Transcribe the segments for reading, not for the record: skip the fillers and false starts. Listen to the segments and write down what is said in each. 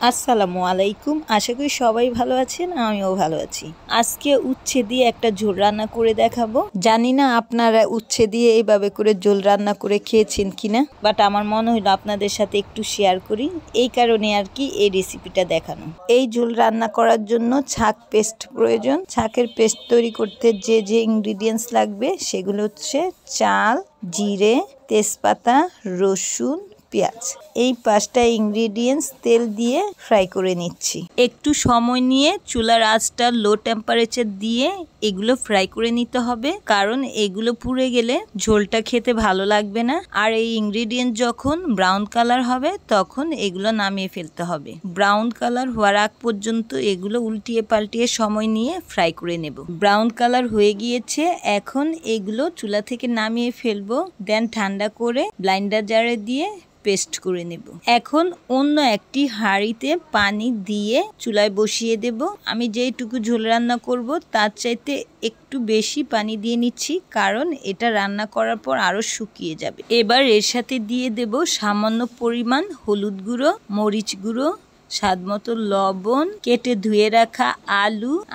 আসসালামু আলাইকুম। আশা করি সবাই ভালো আছেন, আমিও ভালো আছি। আজকে উচ্ছে দিয়ে একটা ঝোল রান্না করে দেখাবো। জানি না আপনারা উচ্ছে দিয়ে এইভাবে করে ঝোল রান্না করে খেয়েছেন কিনা, বাট আমার মনে হলো আপনাদের সাথে একটু শেয়ার করি, এই কারণে আর কি এই রেসিপিটা দেখানো। এই ঝোল রান্না করার জন্য ছাঁক পেস্ট প্রয়োজন। ছাঁকের পেস্ট তৈরি করতে যে যে ইনগ্রিডিয়েন্টস লাগবে সেগুলো হচ্ছে চাল, জিরে, তেজপাতা, রসুন, পেঁয়াজ। এই 5টা ইনগ্রিডিয়েন্টস তেল দিয়ে ফ্রাই করে নিচ্ছি। একটু সময় নিয়ে চুলার আঁচটা লো টেম্পারেচার দিয়ে এগুলো ফ্রাই করে নিতে হবে, কারণ এগুলো পুড়ে গেলে ঝোলটা খেতে ভালো লাগবে না। আর এই ইনগ্রিডিয়েন্ট যখন ব্রাউন কালার হবে তখন এগুলো নামিয়ে ফেলতে হবে। ব্রাউন কালার হওয়ার আগ পর্যন্ত এগুলো উল্টিয়ে পাল্টিয়ে সময় নিয়ে ফ্রাই করে নেব। ব্রাউন কালার হয়ে গিয়েছে, এখন এগুলো চুলা থেকে নামিয়ে ফেলবো। দেন ঠান্ডা করে ব্লাইন্ডার জারে দিয়ে পেস্ট করে নেব। এখন অন্য একটি হাঁড়িতে পানি দিয়ে চুলায় বসিয়ে দেব। আমি যেইটুকু ঝোল রান্না করব তার চাইতে একটু বেশি পানি দিয়ে নিচ্ছি, কারণ এটা রান্না করার পর আরো শুকিয়ে যাবে। এবার এর সাথে দিয়ে দেব সামান্য পরিমাণ হলুদ গুঁড়ো, মরিচ গুঁড়ো, স্বাদ মতো লবণ, কেটে ধুয়ে রাখা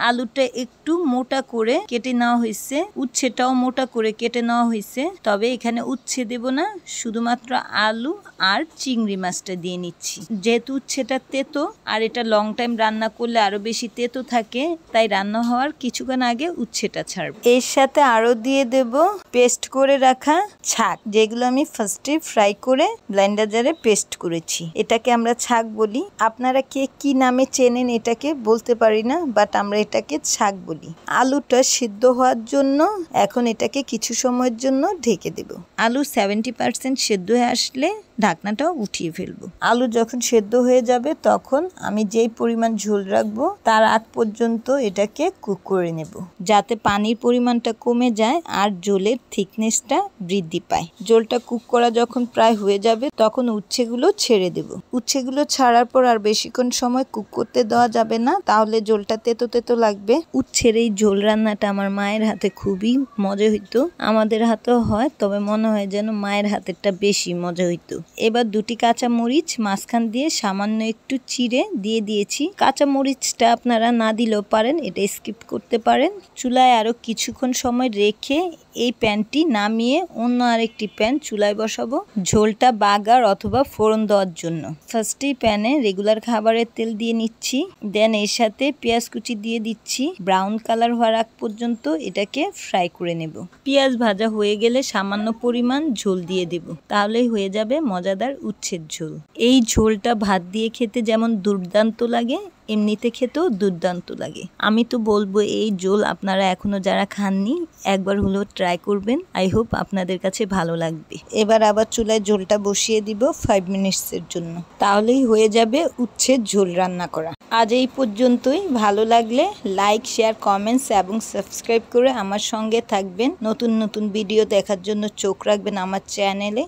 আলুটা একটু মোটা করে কেটে নেওয়া হয়েছে, উচ্ছেটাও মোটা করে কেটে নেওয়া হয়েছে। তবে এখানে উচ্ছে দেব না, শুধুমাত্র আলু আর চিংড়ি মাছটা দিয়ে নিচ্ছি। যেহেতু উচ্ছেটা তেতো আর এটা লং টাইম রান্না করলে আরো বেশি তেতো থাকে, তাই রান্না হওয়ার কিছুক্ষণ আগে উচ্ছেটা ছাড়ব। এর সাথে আরো দিয়ে দেব পেস্ট করে রাখা ছাঁক, যেগুলো আমি ফার্স্টে ফ্রাই করে ব্লেন্ডার জারে পেস্ট করেছি। এটাকে আমরা ছাঁক বলি। আপনারা কে কি নামে চেনেন এটাকে বলতে পারি না, বাট আমরা এটাকে ছাঁক বলি। আলুটা সিদ্ধ হওয়ার জন্য এখন এটাকে কিছু সময়ের জন্য ঢেকে দেব। আলু 70% সিদ্ধ হয়ে আসলে ঢাকনাটাও উঠিয়ে ফেলবো। আলু যখন সেদ্ধ হয়ে যাবে তখন আমি যেই পরিমাণ ঝোল রাখবো তার আগ পর্যন্ত এটাকে কুক করে নেব, যাতে পানির পরিমাণটা কমে যায় আর ঝোলের থিকনেসটা বৃদ্ধি পায়। ঝোলটা কুক করা যখন প্রায় হয়ে যাবে তখন উচ্ছেগুলো ছেড়ে দেব। উচ্ছেগুলো ছাড়ার পর আর বেশিক্ষণ সময় কুক করতে দেওয়া যাবে না, তাহলে ঝোলটা তেতো তেতো লাগবে। উচ্ছের এই ঝোল রান্নাটা আমার মায়ের হাতে খুবই মজা হইতো। আমাদের হাতেও হয়, তবে মনে হয় যেন মায়ের হাতেরটা বেশি মজা হইতো। এবার 2টি কাঁচা মরিচ মাঝখান দিয়ে সামান্য একটু চিড়ে দিয়ে দিয়েছি। কাঁচা মরিচটা আপনারা না দিলেও পারেন, এটা স্কিপ করতে পারেন। চুলায় আরো কিছুক্ষণ সময় রেখে এই প্যানটি নামিয়ে অন্য আরেকটি প্যান চুলায় বসাবো ঝোলটা বাগার অথবা ফোড়ন দেওয়ার জন্য। ফার্স্টেই প্যানে রেগুলার খাবারের তেল দিয়ে নিচ্ছি, দেন এর সাথে পেঁয়াজ কুচি দিয়ে দিচ্ছি। ব্রাউন কালার হওয়ার আগ পর্যন্ত এটাকে ফ্রাই করে নেব। পেঁয়াজ ভাজা হয়ে গেলে সামান্য পরিমাণ ঝোল দিয়ে দেব, তাহলেই হয়ে যাবে মজাদার উচ্ছের ঝোল। এই ঝোলটা ভাত দিয়ে খেতে যেমন দুর্দান্ত লাগে, এমনিতে খেতেও দুর্দান্ত লাগে। আমি তো বলবো এই ঝোল আপনারা এখনো যারা খাননি একবার হলেও ট্রাই করবেন। আই হোপ আপনাদের কাছে ভালো লাগবে। এবার আবার চুলায় ঝোলটা বসিয়ে দিব 5 মিনিটসের জন্য, তাহলেই হয়ে যাবে উচ্ছের ঝোল রান্না করা। আজ এই পর্যন্তই। ভালো লাগলে লাইক, শেয়ার, কমেন্টস এবং সাবস্ক্রাইব করে আমার সঙ্গে থাকবেন। নতুন নতুন ভিডিও দেখার জন্য চোখ রাখবেন আমার চ্যানেলে।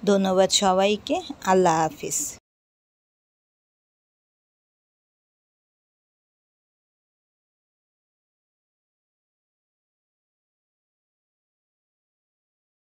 ধন্যবাদ সবাইকে। আল্লাহ হাফিজ।